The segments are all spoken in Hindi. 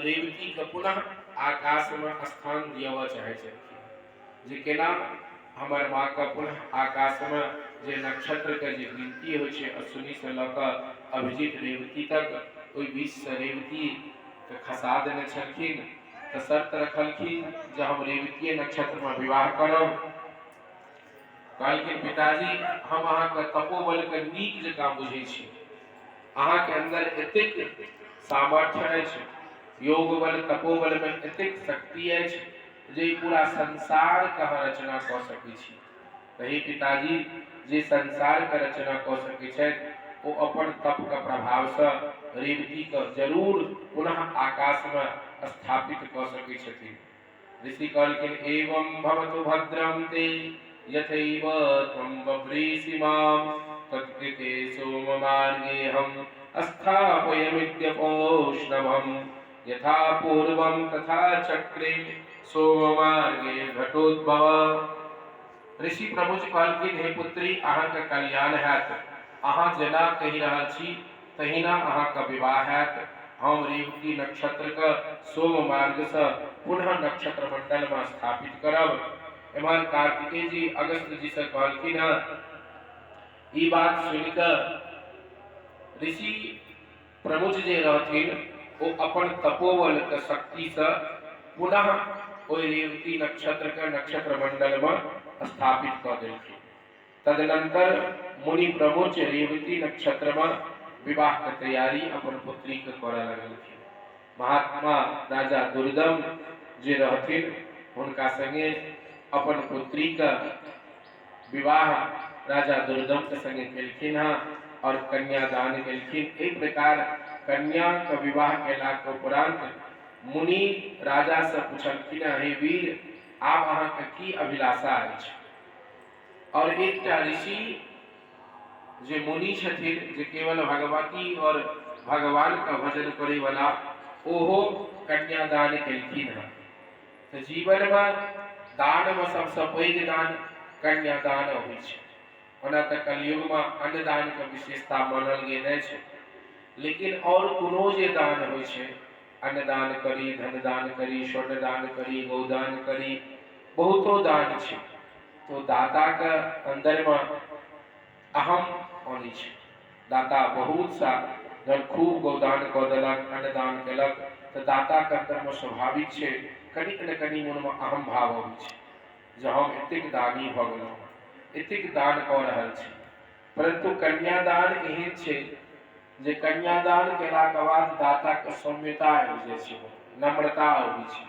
रेवती के पुनः आकाश में स्थान दिया चाहे जे केना हमर माँ का पुनः आकाश में जे नक्षत्र के जे गिनती हो अश्विनी से लऽ कऽ अभिजीत रेवती तक ओहि बीच से रेवती के खसा देने छलखिन। तो शर्त रखलखिन जे हम रेवतीय नक्षत्र में विवाह करब। कहलखिन पिताजी हम अहाँ के तपोबल के नीक जकाँ बुझै छी, अहाँ के अंदर एतेक सामर्थ्य अछि, योग बल तपोबल में एतेक शक्ति अछि जे पूरा संसार के रचना कऽ सकै छी। कही पिताजी जे संसार के रचना कऽ सकै छथि ओ अपन तप के प्रभाव से रेवती के जरूर पुनः आकाश में स्थापित कऽ सकै छथिन। ऋषि कहलखिन एवं भवतु भद्रं ते यथैव त्वं बभ्रीषि मां तत्कृते सोममार्गे हम स्थापयाम्यद्यपोष्णवम् यथा पूर्वं तथा चक्रे सोममार्गे घटोद्भव। ऋषि प्रभु जी कहलखिन हे पुत्री अहाँ के कल्याण हैत, अहाँ जेना कहि रहल छी तहिना अहाँ के विवाह हैत। हम रेवती नक्षत्र के सोम मार्ग से पुनः नक्षत्र मंडल में स्थापित करब। एमहर कार्तिकेय जी अगस्त जी से कहलखिन ई बात सुनिकर ऋषि प्रमुख जे रहथिन वो अपन तपोबल के शक्ति से पुनः ओहि रेवती नक्षत्र के नक्षत्र मंडल में स्थापित कर देलखिन। तदनंतर मुनि प्रमुख रेवती नक्षत्र में विवाह के तैयारी अपन पुत्री के करऽ लगलखिन। महात्मा राजा दुर्दम जे रहथिन हुनका संगे अपन पुत्री का विवाह राजा दुर्दम के संगे केलखिन और कन्यादान केलखिन। एक प्रकार कन्या का विवाह केला के उपरांत मुनि राजा से पूछलखिन हे वीर आब अहाँ के की अभिलाषा अछि। और एक ऋषि जे मुनि छथिन जे केवल भगवती और भगवान का भजन करे वाला ओहो कन्यादान केलखिन है। तो जीवन में दान में सबसे पैघ दान कन्यादान होइ छै। ओना तऽ कलयुग में अन्नदान के विशेषता मानल गेल अछि, लेकिन और कोनो जे दान होइ छै अन्नदान करी, धनदान करी, स्वर्णदान करी, गौदान करी, बहुतो दान छै। तो दाता के अंदर में अहम होनी छै। दाता बहुत सा जब खूब गौदान कऽ देलक, अन्नदान केलक तो दाता के अंदर में स्वाभाविक छै कनिक न कनि मन में अहम भाव अबै छै जे हम एतेक दानी भऽ गेलहुँ, एतेक दान कऽ रहल छी। परंतु कन्यादान एहन छै जे कन्यादान केला के बाद दाता के सौम्यता आबि जाइ छै, नम्रता आबै छै।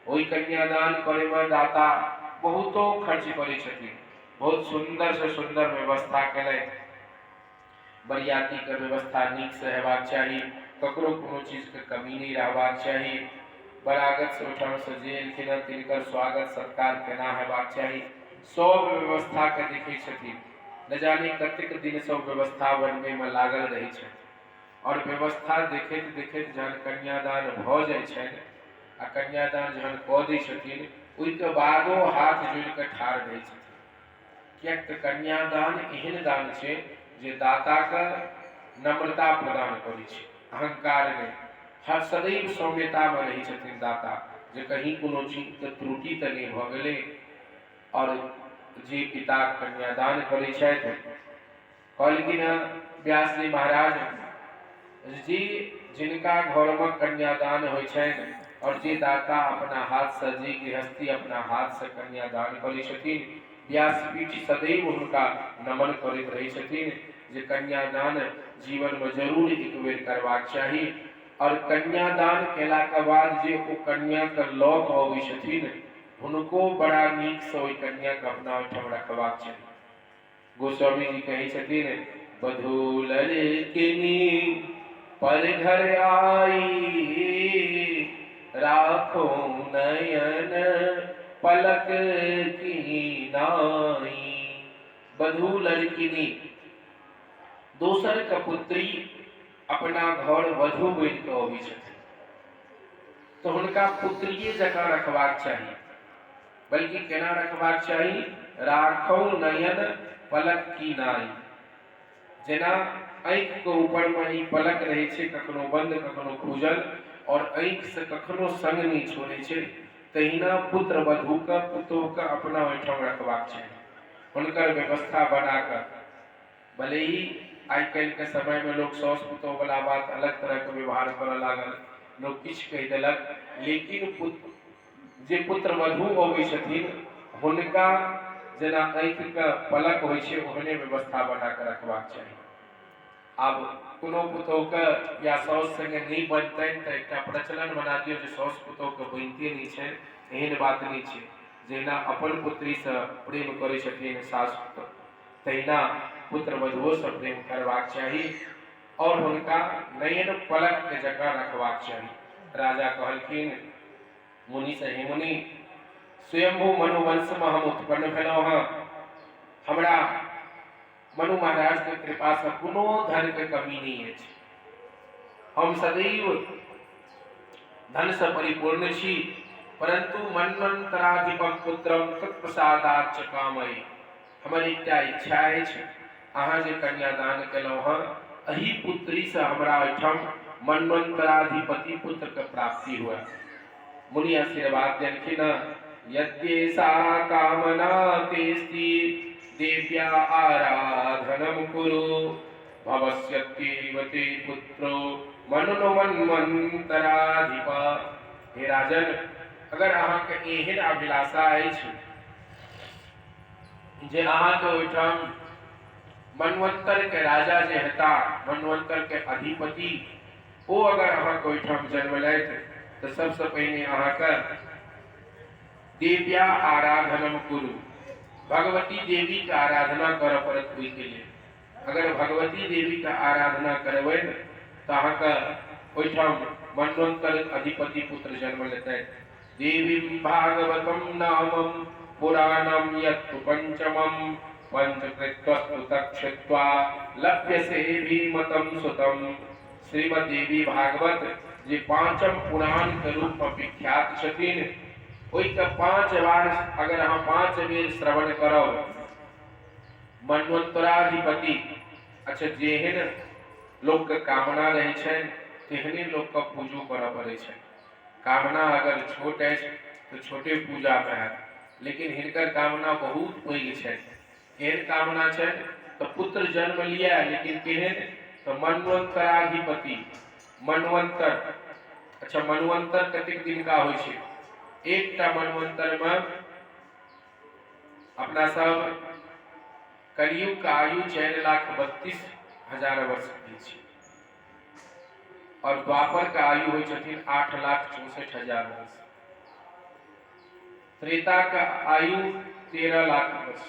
ओहि कन्यादान करे में दाता बहुतो खर्च करै छथिन, बहुत सुंदर से सुंदर व्यवस्था केलथि। बरियाती के व्यवस्था नीक से हेबाक चाही, ककरो कोनो चीज के कमी नहीं रहबाक चाही। बरागत से ओहिठाम से जे एलखिन तिनकर स्वागत सत्कार केना हेबाक चाही, सब व्यवस्था के देखै छथिन। न जाने कतेक दिन से व्यवस्था बनबे में लागल रहै छथि और व्यवस्था देखैत देखैत जहन कन्यादान भऽ जाइ छनि आ कन्यादान जहन कऽ दै छथिन ओहिके बादो हाथ जोड़ि कऽ ठाढ़ रहै छथिन। कियाक तऽ कन्यादान एहन दान छै जे दाता के नम्रता प्रदान करै छै, अहंकार नहीं। हर सदैव सौम्यता में रहै छथिन दाता, जे कहीं कोनो चीज के त्रुटि तऽ नहीं भऽ गेलै। और जे पिता कन्यादान करै छथि कहलखिन व्यास जी महाराज जी जिनका घर में कन्यादान होइ छनि और जे दाता अपना हाथ से जे गृहस्थी अपना हाथ से कन्यादान करै छथिन व्यासपीठ सदैव हुनका नमन करैत रहै छथिन जे कन्यादान जीवन में जरूर एक बेर करबाक चाही। और कन्यादान केला के बाद जे ओ कन्या के लऽ कऽ अबै छथिन हुनको बड़ा नीक से ओहि कन्या के अपना ओहिठाम रखबाक चाही। गोस्वामी जी कहै छथिन बधू लड़किनी पर घर आई राखो नयन पलक की नाई। बधू लड़किनी दोसर के पुत्री अपना घर वधू बनि कऽ अबै छथिन तो हुनका पुत्रिये जकाँ रखबाक चाही। बल्कि केना रखबाक चाही, राखौ नयन पलक की नाई। जेना आँखि के ऊपर में ई पलक रहै छै, कखनो बंद कखनो खुजल, और आँख से कखनो संग नहीं छोड़े छे, तहिना पुत्र वधू का पुतोह का अपना ओहिठाम रखबाक चाही, हुनकर व्यवस्था बनाकर। भले ही आई कल के समय में लोग सौस पुतोह वाला बात अलग तरह के व्यवहार करऽ लागल, लोग किछ कह देलक, लेकिन जे पुत्र वधू अबै छथिन हुनका जेना आँख के पलक होइ छै ओहने व्यवस्था बना के रखबाक चाही। आब कोनो पुतोह के या सौस संगे नहीं बनतनि तऽ एकटा प्रचलन बना दियौ जे सौस पुतोह के बनिते नहीं छै, एहन बात नहीं छै। जेना अपन पुत्री से प्रेम करै छथिन सास पुतोह, तहिना पुत्र वधुओ से प्रेम करबाक चाही और हुनका नयन पलक के जगह रखबाक चाही। राजा कहलखिन मुनि से, हे मुनि, स्वयंभू मनुवंश में हम उत्पन्न भेलहुँ हँ, हमरा मनु महाराज के कृपा से कोनो धन के कमी नहीं है, हम सदैव धन से परिपूर्ण छी, परंतु मन्वंतराधिपम पुत्रम तत्प्रसादाच्च कामये। हमर एकटा इच्छा अछि, अहाँ जे कन्यादान केलहुँ हँ एही पुत्री से हमरा ओहिठाम मन्वंतराधिपति पुत्र के प्राप्ति हुए। मुनि आशीर्वाद देलखिन, यद्येषा कामना तेस्ति देव्या आराधनम कुरु, भवस्यत्येव ते पुत्रो मन्वंतराधिप। हे राजन, अगर अहाँ के एहन अभिलाषा अछि जे अहाँ के ओहिठाम मनवंतर के राजा जे हेता, मनवंतर के अधिपति, ओ अगर अहाँ के ओहिठाम जन्मलथि तो सबसे पहले अहाँ के देव्या आराधनम कुरु, भगवती देवी के आराधना करऽ पड़त। ओहि के लिए अगर भगवती देवी के आराधना करबै तो अहाँ के ओहिठाम मनवंतर अधिपति पुत्र जन्म लेतै। देवी भागवतम नामम पुराणम यत्तु पंचमम पंचकृत्यस्तु तक्षित्वा लभ्यसे भीमतम सुतम। श्रीमद् देवी भागवत जे पांचम पुराण के रूप में विख्यात छथिन, ओहि के 5 बार अगर अहाँ 5 बेर श्रवण करब, मनवंतराधिपति, अच्छा जेहन लोक के कामना रहे छनि तेहने लोक के पूजो करऽ पड़ै छै। कामना अगर छोट अछि तो छोटे पूजा में हैत, लेकिन हिनकर कामना बहुत पैघ छै। केहन कामना छै तो पुत्र जन्म लिया, लेकिन केहन तो मन्वंतराधिपति, मनवंतर। अच्छा मनवंतर कतेक दिन का होइ छै? एकटा मनवंतर में अपना सब कलयुग का आयु 4,32,000 वर्ष के छै, और द्वापर का आयु होइ छथिन 8,64,000 वर्ष, त्रेता का आयु 13 लाख वर्ष,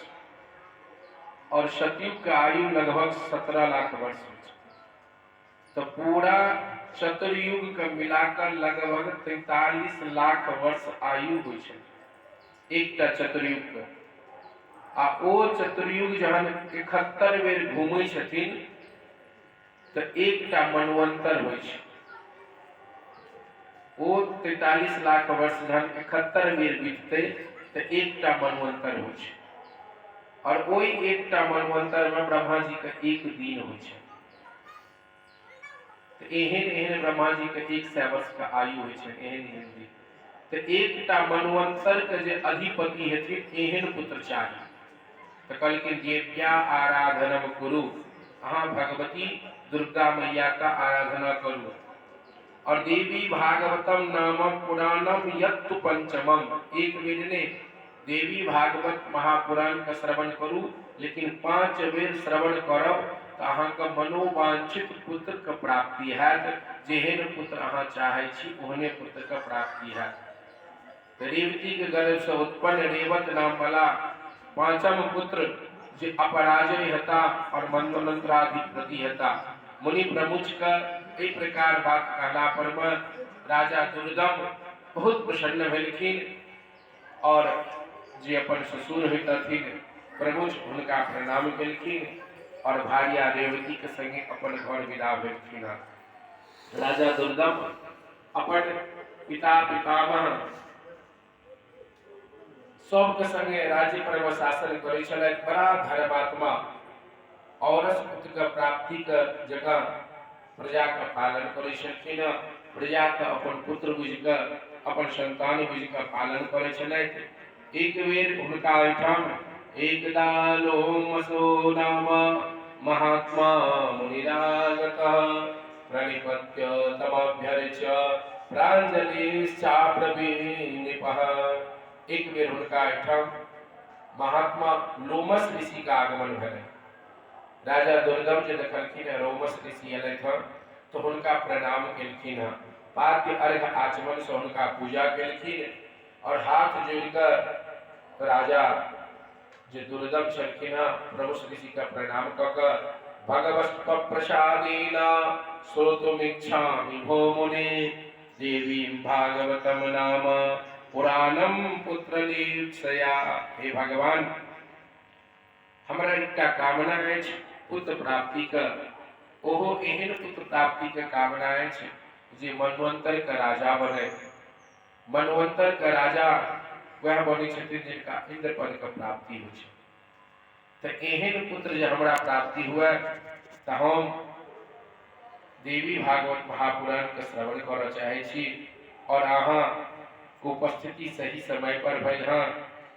और सतयुग का आयु लगभग 17 लाख वर्ष होइ छै। तो पूरा चतुर्युग के मिलाकर लगभग 43 लाख वर्ष आयु होइ छै एकटा चतुर्युग के। आ ओ चतुर्युग जहन 71 बेर घूमै छथिन तो एकटा मनवंतर होइ छै। ओ 43 लाख वर्ष जहन 71 बेर बीतते तो एकटा मनवंतर होइ छै, और ओई एकटा मनवंतर में ब्रह्मा जी के 1 दिन होइ छै। तो एहन एहन ब्रह्मा जी के 100 वर्ष का आयु होइ छै, एहन एहन दिन। तो एकटा मनवंतर के जे अधिपति हेथिन एहन पुत्र चाही। तो कहलखिन देव्या आराधनम कुरु, अहाँ भगवती दुर्गा मैया का आराधना करू, और देवी भागवतम नामम पुराणम यत्तु पंचमम, एक बेर ने देवी भागवत महापुराण का श्रवण करू, लेकिन 5 बेर श्रवण करब तो अहाँ के मनोवांछित पुत्र के प्राप्ति हैत। जेहन पुत्र अहाँ चाहै छी ओहने पुत्र के प्राप्ति हैत। रेवती के गर्भ से उत्पन्न रेवत नाम वाला 5म पुत्र जे अपराजय हेता और मनवंतराधिपति हेता। मुनि प्रमुख का एक प्रकार बात कहला पर में राजा दुर्गम बहुत प्रसन्न भेलखिन, और जे अपन ससुर होइतथिन प्रमुख हुनका प्रणाम केलखिन, और भार्या रेवती के संगे अपन घर विदा भेलखिन। राजा दुर्गम अपन पिता पितामह सबके संगे राज्य पर शासन करे छलै। बड़ा धर्मात्मा, औरस पुत्र के प्राप्ति के जगह प्रजा का पालन करे छलखिन, प्रजा के अपन पुत्र बुझि कऽ अपन संतान बुझि कऽ पालन करै छलथि। एक बेर हुनका ओहिठाम एकदा लोमसो नाम महात्मा मुनिरागतः प्रणिपत्य तमभ्यर्च्य प्राञ्जलिश्चाब्रवीनिपः। एक बेर हुनका ओहिठाम महात्मा लोमस ऋषि का आगमन भेलै। राजा दुर्गम जे देखलखिन लोमस ऋषि अयलथि हँ तो हुनका प्रणाम केलखिन हँ, पाद्य अर्घ आचमन से हुनका पूजा केलखिन और हाथ जोड़ि कऽ राजा जे दुर्गम छलखिन हँ प्रभु ऋषि का प्रणाम कऽ कऽ भगवत प्रसादेन श्रोतुमिच्छामि भो मुने देवीं भागवतम नाम पुराणम पुत्रलीप्सया। हे भगवान, हमरा एकटा कामना अछि पुत्र प्राप्ति का, ओहो एहन पुत्र प्राप्ति के कामना अछि जे मनवंतर का राजा बने। मनवंतर का राजा वह बने छथिन जिनका इंद्र पद का प्राप्ति हो छै। तो एहन पुत्र जे हमरा प्राप्ति हुए तो हम देवी भागवत महापुराण के श्रवण करऽ चाहे छी और अहाँ उपस्थिति सही समय पर भेल हँ।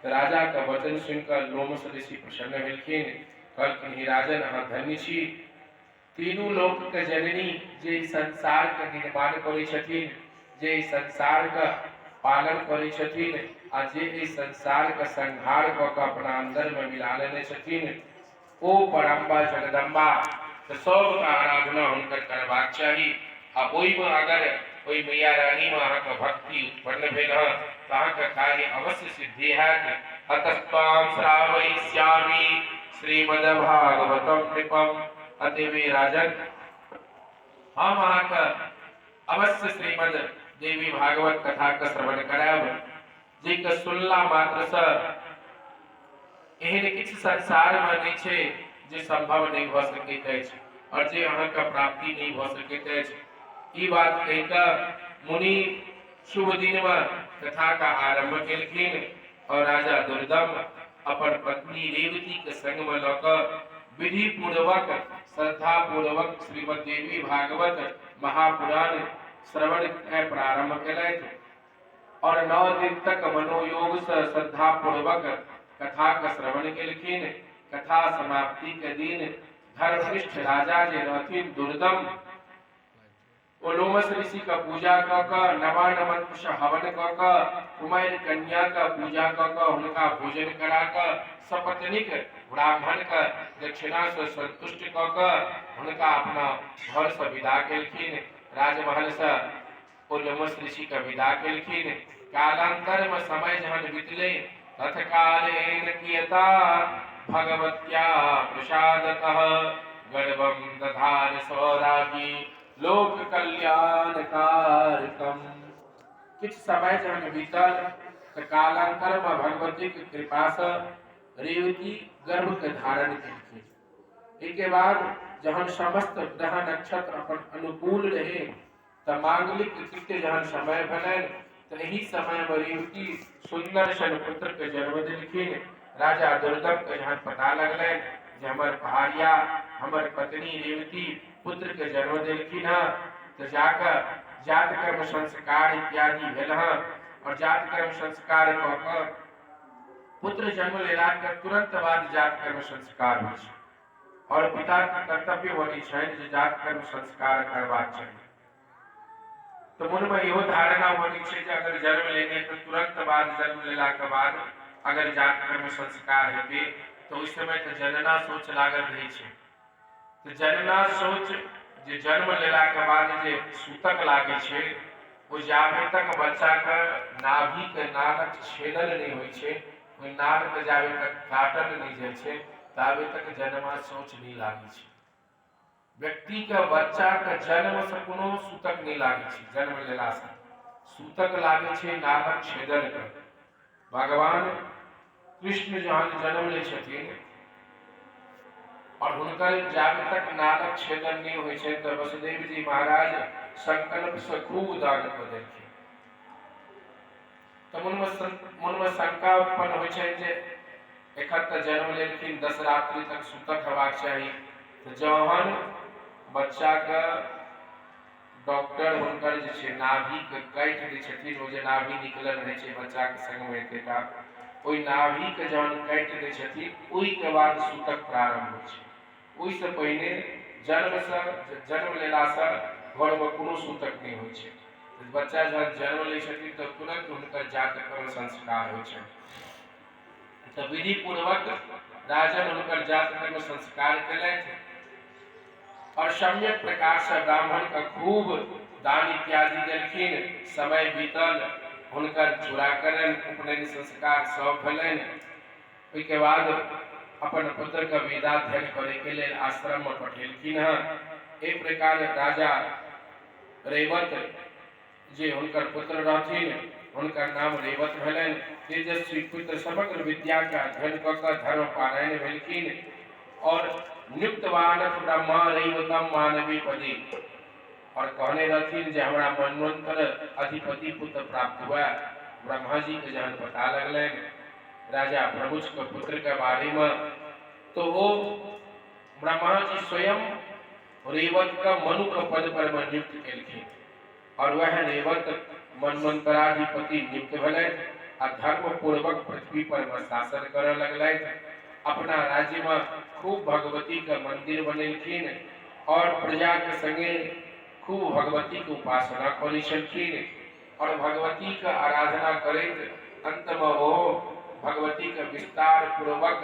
राजा का वचन सुनकर लोमस ऋषि प्रसन्न भेलखिन, कहलखिन हे राजन, अहाँ धन्य छी। तीनों लोक के जननी जे संसार के निर्माण करै छथिन, जे संसार का पालन करै छथिन आ जे संसार का संहार कऽ कऽ अपना अंदर में मिला लेने छथिन, ओ परम्बा जगदम्बा तो सब आराधना हुनकर करबाक चाही। आ ओहि में अगर ओहि मैया रानी में अहाँ के भक्ति उत्पन्न भेल हँ तो अहाँ के कार्य अवश्य सिद्धि हैत। अतस्त्वां श्रावयिष्यामि श्रीमद्भागवतं नृपम्। अतएव राजन, हम अहाँ के अवश्य श्रीमद् देवी भागवत कथा के श्रवण करायब, जे के सुनला मात्र से एहन किछु संसार में नहीं छै जे संभव नहीं भ सकैत अछि और जे अहाँ के प्राप्ति नहीं भ सकैत अछि। ई बात कहि कऽ मुनि शुभ दिन में कथा का आरंभ केलखिन और राजा दुर्गम अपन पत्नी रेवती के संग में लऽ कऽ विधि पूर्वक श्रद्धा पूर्वक श्रीमद् देवी भागवत महापुराण श्रवण के प्रारंभ केलथि और 9 दिन तक मनोयोग से श्रद्धा पूर्वक कथा का श्रवण केलखिन। कथा समाप्ति के दिन धर्मनिष्ठ राजा जे रहथिन दुर्गम, ओ लोमस ऋषि का पूजा कऽ कऽ नवानमन कुश हवन कऽ कऽ कुमारि कन्या का पूजा कऽ कऽ हुनका भोजन करा कऽ सपत्नीक ब्राह्मण का दक्षिणा से संतुष्ट कऽ कऽ हुनका अपना घर से विदा केलखिन। राजमहल से ओ लोमस ऋषि का विदा केलखिन। कालांतर में समय जहन बीतले तत्कालेन कियता भगवत्या प्रसादतः गर्भं दधार सौरागी लोक कल्याणकारकम्। किछ समय जहन बीतल तो कालांतर में भगवती की कृपा से रेवती गर्भ के धारण केलखिन। एक बाद जहन समस्त ग्रह नक्षत्र अपन अनुकूल रहे तो मांगलिक कृत्य जहन समय भेलनि तो यही समय में रेवती सुंदर सन पुत्र के जन्म देलखिन। राजा दुर्गम के जहन पता लगलनि जे हमर भार्या हमर पत्नी रेवती पुत्र के जन्म देलखिन हँ तो जाकर जात कर्म संस्कार इत्यादि भेल हँ और जात कर्म संस्कार कऽ कऽ पुत्र जन्म लेला के तुरंत बाद जात कर्म संस्कार होइ छै और पिता के कर्तव्य बनै छनि जे जात कर्म संस्कार करबाक चाही। तो मन में इहो धारणा बनी छै जे अगर जन्म लेने के तुरंत बाद जन्म लेला के बाद अगर जात कर्म संस्कार हेतै तो उस समय तो जनना सोच लागल रही छै। तो जनना सोच जे जन्म लेला के बाद जे सूतक लागे छै ओ जाबे तक बच्चा के नाभि के नालक छेदन नहीं होय छै, ओइ नाल के जाबे तक काटल नहीं जाय छै ताबे तक जन्मा सोच नहीं लागे छै। व्यक्ति के बच्चा के जन्म से कोनो सूतक नहीं लागे छै, जन्म लेला से सूतक लागे छै नाभक छेदन के। भगवान कृष्ण जहन जन्म ले छथिन और हुनकर जाबे तक नाभक छेदन नहीं होय छै तो वसुदेव जी महाराज संकल्प से खूब दान कऽ देलखिन। तो मन में शंका उत्पन्न होय छै जे एखन तऽ जन्म लेलखिन 10 रात्रि तक सूतक हेबाक चाही। तो जहन बच्चा के डॉक्टर हुनकर जे छै नाभिके काटि दै छथिन, ओ जे नाभि निकलल रहै छै बच्चाके संगमे एतेटा, ओहि नाभिके जहन काटि दै छथिन ओहिके बाद सूतक प्रारंभ होइ छै। ओहिसँ पहिने जन्म लेलासँ घरमे कोनो सूतक नहि होइ छै। बच्चा जहन जन्म लै छथिन तऽ तुरंत हुनकर जातकर्म संस्कार होइ छै। तऽ विधि पूर्वक राजन हुनकर जातकर्म संस्कार केलथि और सम्यक प्रकार से ब्राह्मण का खूब दान इत्यादि देलखिन। समय बीतल, हुनकर चूड़ाकरण उपनयन संस्कार सब भेलनि। ओहिके बाद अपन पुत्र के वेदाध्ययन करे के लिए आश्रम में पठेलखिन हँ। एक प्रकार राजा रेवत जे हुनकर पुत्र रहथिन, हुनकर नाम रेवत भेलनि। तेजस्वी पुत्र समग्र विद्या के अध्ययन कऽ कऽ धर्म पारायण भेलखिन और नियुक्तवानथ ब्रह्मा रेवतम मानवी पदी, और कहने रहथिन जे हमरा मनवंतर अधिपति पुत्र प्राप्त हुआ। ब्रह्मा जी के जहन पता लगलनि राजा प्रमुख के पुत्र के बारे में, तो वो ब्रह्मा जी स्वयं रेवत का मनु के पद पर नियुक्त केलखिन और वह रेवत मनवंतराधिपति नियुक्त भेलथि आ धर्म पूर्वक पृथ्वी पर शासन करऽ लगलथि। अपना राज्य में खूब भगवती के मंदिर बनेलखिन और प्रजा के संगे खूब भगवती के उपासना करै छलखिन और भगवती के आराधना करैत अंत में वो भगवती के विस्तार पूर्वक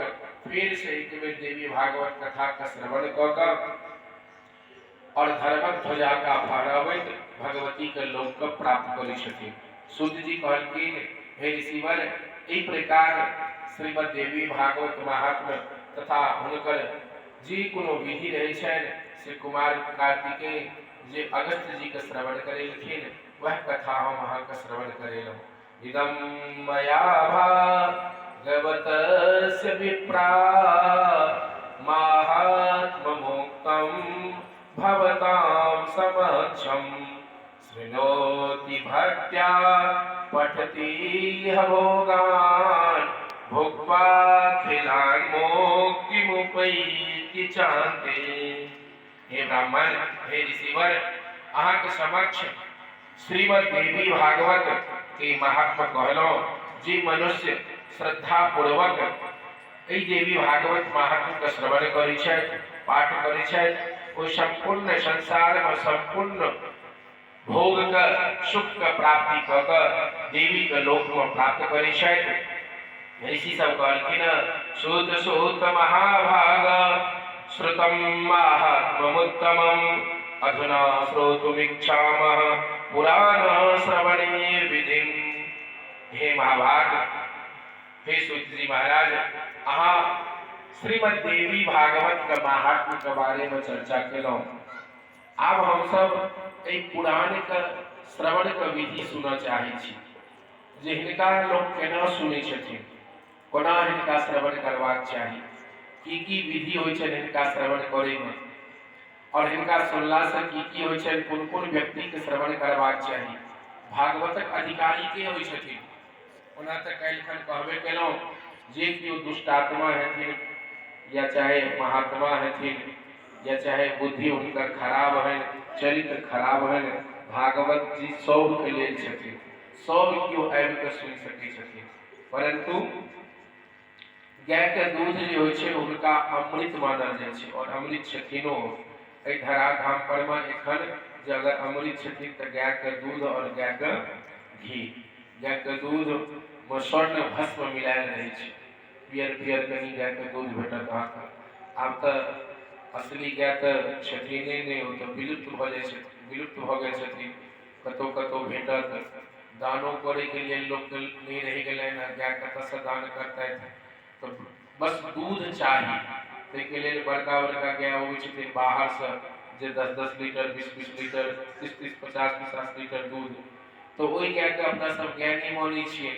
फिर से एक बेर देवी भागवत कथा का श्रवण कऽ कऽ और धर्मक ध्वजा का फहरावैत भगवती के लोक को प्राप्त करै छथिन। सूत जी कहलखिन, हे ऋषिवर, ई प्रकार श्रीमद् देवी भागवत महात्म्य तथा हुनकर जे कोनो विधि रहै छनि से कुमार कार्तिकेय जे अगस्त्य जी के श्रवण करेलखिन, वह कथा हम अहाँके श्रवण करेलहुँ। इदं मया भागवतस्य विप्रा माहात्म्यमुक्तं भवतां समक्षं, शृणोति भक्त्या पठति भोगान्, भुक्त्वा खिलान् मुक्तिमुपैति चान्ते। हे ब्राह्मण, हे ऋषिवर, अहाँके समक्ष श्रीमद् देवी भागवत के महात्मा कहलहुँ। जे मनुष्य श्रद्धा पूर्वक एहि देवी भागवत महात्मा के श्रवण करै छथि, पाठ करै छथि, ओ संपूर्ण संसार में संपूर्ण भोग का सुख का प्राप्ति कऽ कऽ देवी के लोक में प्राप्त करै छथि। ऋषि सब कहलखिन, सूत सूत महाभाग श्रुतं माहात्म्यमुत्तमं, अधुना श्रोतुमिच्छामः पुराण श्रवणे विधिं। हे महाभाग, हे सूत जी महाराज, अहाँ श्रीमद् देवी भागवत के महात्म्य के बारे में चर्चा केलहुँ। आब हम सब एहि पुराण के श्रवण के विधि सुनऽ चाहै छी, जे हिनका लोक केना सुनै छथिन, कोना हिनका श्रवण करबाक चाही, की विधि होइ छनि हिनका श्रवण करे में, और हिनका सुनला से की होइ छनि, कोन कोन व्यक्ति के श्रवण करबाक चाही, भागवतक अधिकारी के होइ छथिन। ओना तऽ काल्हिखन कहबे केलहुँ जे केओ दुष्ट आत्मा हेथिन या चाहे महात्मा हेथिन या चाहे बुद्धि हुनकर खराब हन, चरित्र खराब हन, भागवत जी सब के लेल छथिन, सब केओ आबि कऽ सुनि सकै छथिन। परंतु गाय के दूध जे होइ छै हुनका अमृत मानल जाइ छै और अमृत छथिनो। एहि धराधाम पर में एखन जे अगर अमृत छथिन तऽ गाय के दूध और गाय के घी, गाय के दूध में स्वर्ण भस्म मिलायल रहै छै, पियर पियर कनी गाय के दूध भेटत अहाँके। आब तऽ असली गाय तऽ छथिने नहि, ओ तऽ विलुप्त भऽ जाइ छथिन, विलुप्त भऽ गेल छथिन। कतहु कतहु भेटत, दानो करे के लिए लोक नहीं रहि गेलनि हैं, गाय कतऽसँ दान करतथि। तो बस दूध चाहिए, ताहिके लेल बड़का बड़का गाय अबै छथिन बाहर से, जे 10-10 लीटर 20-20 लीटर 30-30 50-50 लीटर दूध। तो ओहि गाय के अपना सब गाय नहीं मानै छियै,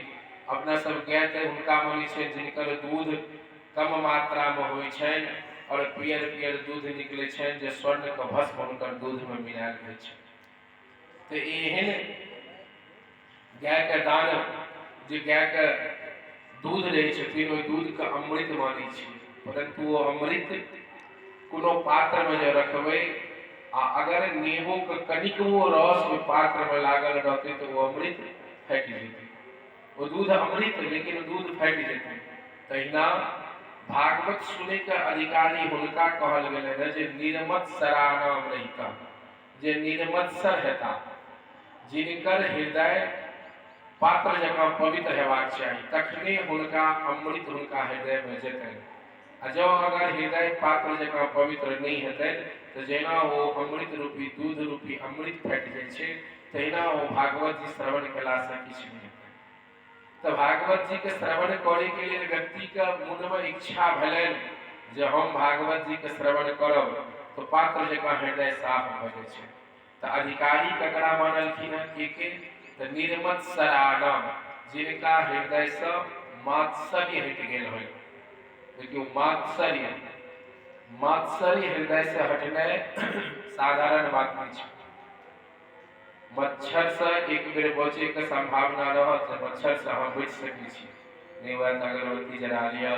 अपना सब गाय तऽ हुनका मानै छियै जिनकर दूध कम मात्रा में होइ छनि और पियर पियर दूध निकलै छनि, जे स्वर्ण के भस्म हुनकर दूध में मिलायल रहै छै। तो एहन गाय के दान, जे गाय के दूध रहै छथिन, ओहि दूध के अमृत मानै छी। परंतु वो अमृत कोनो पात्र में जे रखबै आ अगर नेबो के कनिकवो रस में पात्र में लागल रहते तो वो अमृत फैट जेते। वो दूध अमृत लेकिन दूध फैट जेते। तहिना भागवत सुने के अधिकारी हुनका कहल गेले है जे निर्मत्सरा नाम रहिता, जे निर्मत्सर हेता, जिनकर हृदय पात्र जकाँ पवित्र हेबाक चाही, तखने हुनका अमृत हुनका हृदय में जेतनि। आ जँ अगर हृदय पात्र जकाँ पवित्र नहीं हेतै तो जेना वो अमृत रूपी दूध रूपी अमृत फैट जाइ छै, तहिना वो भागवत जी श्रवण केलासँ किछु नहीं हेतै। तो भागवत जी के श्रवण करे के लिए व्यक्ति के मन में इच्छा भेलनि जे हम भागवत जी के श्रवण करब, तो पात्र जकाँ हृदय साफ भ जाइ छै। तो अधिकारी ककरा मानलखिन है के तो निर्मत्सराणाम, जिनका हृदय से मात्सर्य हट गेल हो। देखियो मात्सर्य, मात्सर्य हृदय से हटनाइ साधारण बात नहीं छै। मच्छर से एक बेर बचे के संभावना रहत तो मच्छर से हम बच सकै छी, नहीं हुआ तो अगरबत्ती जरा लिया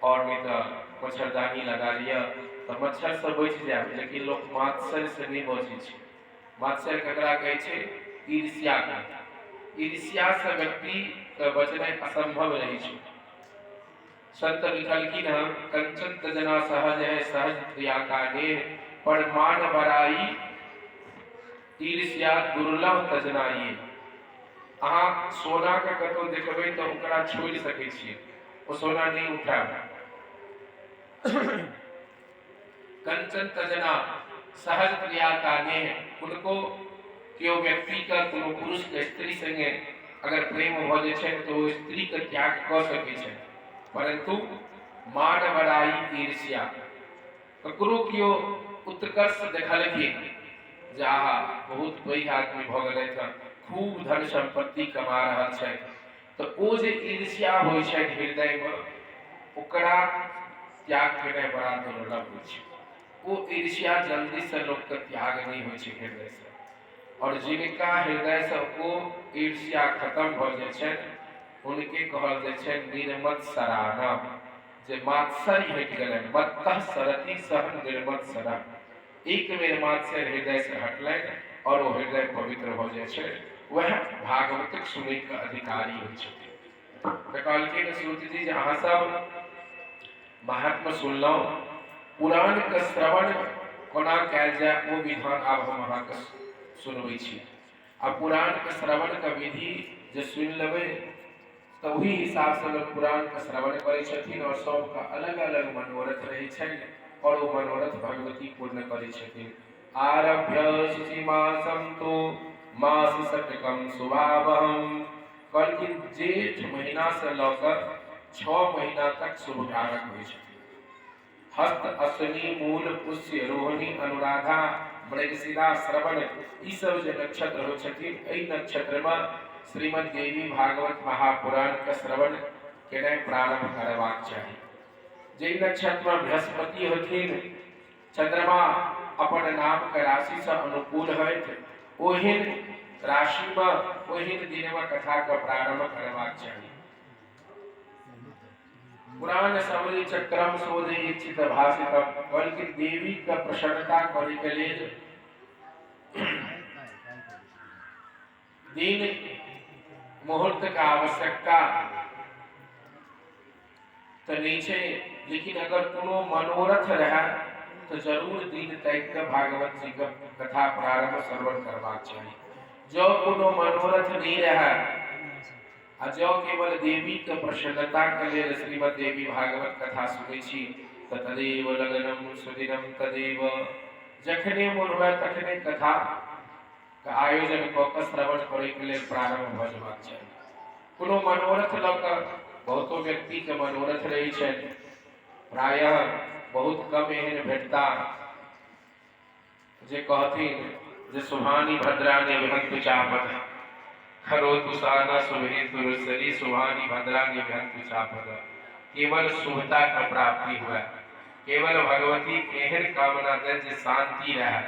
और नहीं तो मच्छरदानी लगा लिया तो मच्छर से बच जाए। लेकिन लोग मात्सर्य से नहीं बचे छै। मात्सर्य ककरा कहै छै? ईर्ष्या के। ईर्ष्या से व्यक्ति के बचनाइ असंभव रही छै। संत लिखलखिन हम कंचन तजना सहज है सहज क्रिया का नेह, पर मान बड़ाई ईर्ष्या दुर्लभ तजनाई। अहाँ सोना के कतौ देखबै तो ओकरा छोड़ सकै छियै, वो सोना नहीं उठाएब। कंचन तजना सहज क्रिया का नेह, उनको केओ व्यक्ति का कोनो पुरुष के स्त्री संगे अगर प्रेम भ जाइ छै तो वो स्त्री के त्याग क सकै छै, परंतु मान बड़ाई ईर्ष्या। ककरो केओ उत्कर्ष देखलखिन जे आहा बहुत पैघ आदमी भ गेलथि हँ, खूब धन संपत्ति कमा रहल छथि, तो ओ जे ईर्ष्या होइ छै हृदय में, ओकरा त्याग केनाइ बड़ा दुर्लभ होइ छै। वो ईर्ष्या जल्दी से लोग के त्याग नहीं होइ छै हृदय से। और जिनका हृदय से वो ईर्ष्या खत्म भ जाइ छै, उनके कहल जाइ छै निर्मत्सराणाम, जे मात्सर्य हटि गेलनि। मत्तः सरति सह निर्मत्सरा, एक बेर मात्सर्य हृदय से हटलनि और वो हृदय पवित्र हो जाइ छै, वह भागवतक सुनै के अधिकारी होइ छथिन। तऽ कहलखिन सूत जी जे अहाँ सब महात्मा सुनलहुँ, पुराण के श्रवण कोना कयल जाय ओ विधान आब हम अहाँके सुनबै छी। आ पुराण के श्रवण के विधि जे सुनि लेबै तो वही हिसाब से लोग पुराण के श्रवण करै छथिन और सबका अलग अलग मनोरथ रहै छनि और वो मनोरथ भगवती पूर्ण करै छथिन। आरभ्य शुचिमासं तो मास शतकम शुभावहम, कहलखिन जेठ महीना से लकर 6 महीना तक शुभ कारक होइ छथिन। हस्त अश्विनी मूल पुष्य रोहिणी अनुराधा मृगशिरा श्रवण ई सब जे नक्षत्र हो छथिन, एहि नक्षत्र में श्रीमद् देवी भागवत महापुराण के श्रवण केनाइ प्रारंभ करबाक चाही। जे नक्षत्र में बृहस्पति होथिन, चंद्रमा अपन नाम के राशि से अनुकूल होइत, ओहिन राशि में ओहिन दिन में कथा के प्रारंभ करबाक चाही। पुराण समरी चक्रम शोधे इच्छित भाषितम, बल्कि देवी का प्रसन्नता करे के लेल दिन मुहूर्त का आवश्यकता तो नहीं है, लेकिन अगर कोनो मनोरथ रहे तो जरूर दिन तक के भागवत जी का कथा प्रारंभ श्रवण करबाक चाही। जो कोनो मनोरथ नहीं रहे आ जो केवल देवी के प्रसन्नता के लिए श्रीमद् देवी भागवत कथा सुनै छी तो तदेव लगनम सुदिनम तदेव, जखने मन हुए तखने कथा का आयोजन क के श्रवण करे के लिए प्रारंभ भ जबाक चाही। कोनो मनोरथ ल के बहुतो व्यक्ति के मनोरथ रही छै, प्रायः बहुत कम एहन भेटता जे कहथिन जे सुहानी भद्राने विहंतु चापद, खरो तुसाना सुभे तुरसरी सुहानी भद्राने विहंतु चापद। केवल शुभता का प्राप्ति हुआ, केवल भगवती एहन कामना दे जे शांति रहे।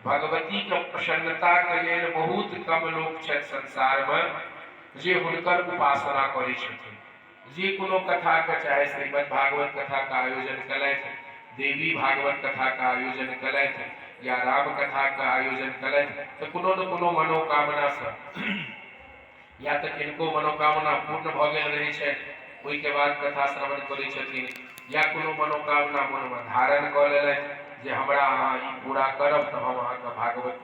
भगवती के प्रसन्नता के लिए बहुत कम लोग छथि संसार में जे हुनकर उपासना करै छथिन। जे कोनो कथा के चाहे श्रीमद् भागवत कथा का आयोजन कलथि, देवी भागवत कथा का आयोजन कलथि, या राम कथा का आयोजन करें तो कोनो न कोनो मनोकामना से या तो किनको मनोकामना पूर्ण भ गेल रही है ओई के बाद कथा श्रवण करै छथिन, या कोनो मनोकामना मन में धारण क लेलथि जे हमरा अहाँ ई पूरा करब तो हम अहाँ के भागवत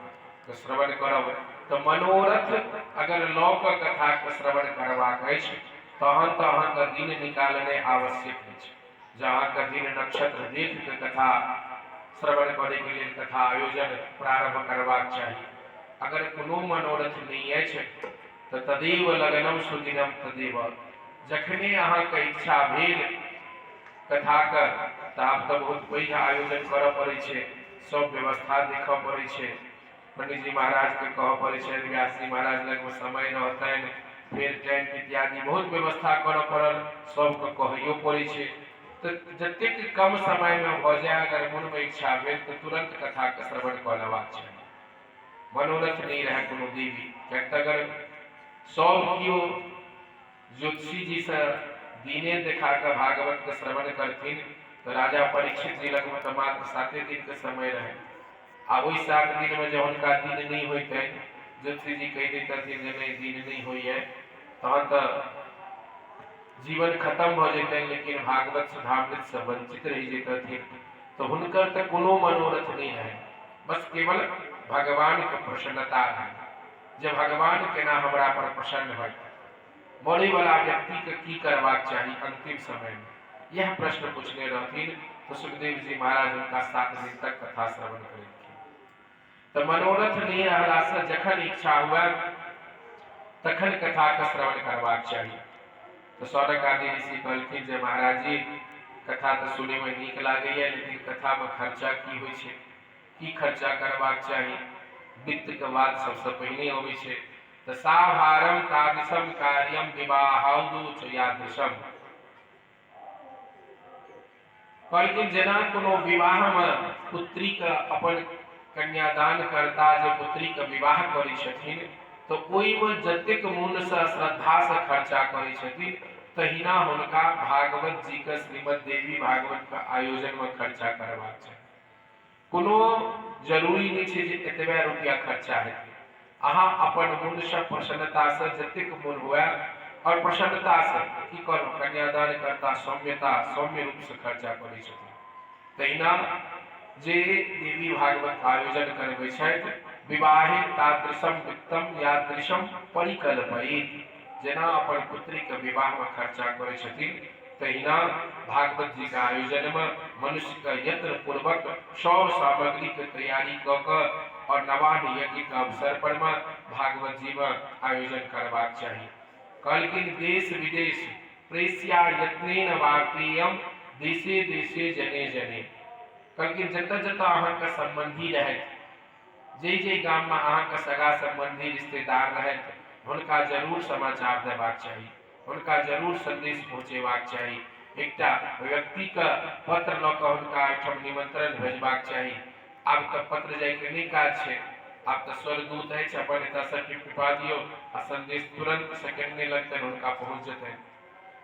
के श्रवण करब। तो मनोरथ अगर लौ के कथा के श्रवण करबाक अछि तहन तो अहाँ के दिन निकालने आवश्यक अछि। जहाँ का दिन नक्षत्र देख के कथा श्रवण करे के लिए कथा आयोजन प्रारंभ करबाक चाहिए। अगर कोनो मनोरथ नहीं अछि तो तदेव लगनम सुदिनम तदेव, जखने अहाँ के इच्छा भेल कथा के ताब तक बहुत पैघ आयोजन करऽ पड़ै छै, सब व्यवस्था देखऽ पड़ै छै, पंडित जी महाराज के कहऽ पड़ै छै, व्यास जी महाराज लग में समय रहतैन, फिर टेंट इत्यादि बहुत व्यवस्था करऽ पड़ल, सबके कहैयो पड़ै छै। तो जतेक कम समय में भ जाए अगर मन में इच्छा भेल तो तुरंत कथा के श्रवण क लेबाक चाही। मनोरथ नहीं रहे कोनो देवी, कियाक अगर सब कियो ज्योतिषी जी से दिने देखा के भागवत के श्रवण करथिन तो राजा परीक्षित जी लग में तो मात्र 7 दिन के समय रहे, आ ओई 7 दिन में जो उनका दिन नहीं होते ज्योतिषी जी कह देथिन जे नहीं दिन नहीं होइए तहन तो जीवन खत्म भ जेतै, लेकिन भागवत सुधामृत से वंचित रह जेतथिन। तो हुनकर तो कोनो मनोरथ नहीं रहे, बस केवल भगवान के प्रसन्नता रहे, जब भगवान केना हमरा पर प्रसन्न होय। मरे वाला व्यक्ति के की करबाक चाही अंतिम समय में, यह प्रश्न पूछने रहथिन तो सुखदेव जी महाराज उनका 7 दिन तक कथा श्रवण करेलखिन। तो मनोरथ नहीं रहला से जखन इच्छा हुआ तखन कथा के श्रवण करबाक चाही। तो सौनक आदि ऋषि कहलखिन जे महाराज जी कथा तो सुने में नीक लागैया, लेकिन कथा में खर्चा की होइ छै, की खर्चा करबाक चाही। वित्त के बात सबसे पहले अबै छै। तो साभारम तादृशम कार्यम विवाहादु च यादृशम, कहलखिन जेना कोनो विवाह में पुत्री के अपन कन्यादान करता जे पुत्री के विवाह करै छथिन तो ओई में जतेक मूल से श्रद्धा से खर्चा करै छथिन तहिना हुनका भागवत जी के श्रीमद देवी भागवत के आयोजन में खर्चा करबाक चाही। कोनो जरूरी नहीं छै जे एतबे रुपया खर्चा हेतै, अहाँ अपन मन से प्रसन्नता से जतेक मन हुए और प्रसन्नता से की करू, कन्यादान करता सौम्यता सौम्य रूप से खर्चा करै छथिन। तहिना जे देवी भागवत आयोजन करबै छथि विवाहे तादृशम वित्तम यादृशम परिकल्पयेत्, जेना अपन पुत्री के विवाह में खर्चा करै छथिन तहिना भागवत जी के आयोजन में मनुष्य के यत्न पूर्वक सब सामग्री के तैयारी क के और नवाह यज्ञ के अवसर पर में भागवत जी में आयोजन करबाक चाही। कहलखिन देश विदेश प्रेस्या यत्नेन वार्तेयम देशे देशे जने जने, कहलखिन जतऽ जतऽ अहाँ के संबंधी रहत, जे गाम में अहाँ के सगा संबंधी रिश्तेदार रहत हुनका जरूर समाचार देबाक चाही, हुनका जरूर संदेश पहुँचेबाक चाही। एकटा व्यक्ति के पत्र ल के हुनका एहिठाम निमंत्रण भेजबाक चाही। आब तो पत्र जाय के नहीं काज छै, आब तो स्वर्गदूत अछि, अपन एतऽ से टिपा दियौ आ संदेश तुरंत सेकंड में लगतनि हुनका पहुँच जेतनि।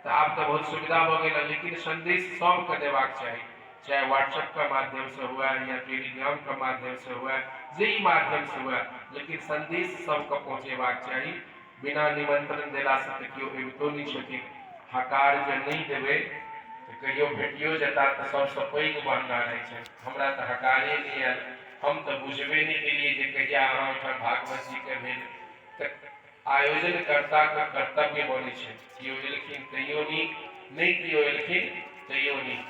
तो आब तो बहुत सुविधा भ गेल, लेकिन संदेश सबके देबाक चाही, चाहे व्हाट्सएप के माध्यम से हुआ या टेलीग्राम के माध्यम से हुआ, जे माध्यम से हुआ, लेकिन संदेश सबके पहुँचेबाक चाही। बिना निमंत्रण देला से तो केओ अबितो नहीं छथिन। हकार जे नहीं देबै तो कहियो भेटियो जेता तो सबसे पैघ बहाना रहै छै, हमरा तो हकारे नहीं आयल, हम तो बुझबे नहीं केलिए जे कहिया अहाँ ओहिठाम भागवत जी के भेल। तो आयोजन कर्ता के कर्तव्य बनै छै, केओ एलखिन तैयो नीक, नहीं केओ एलखिन तैयो नीक,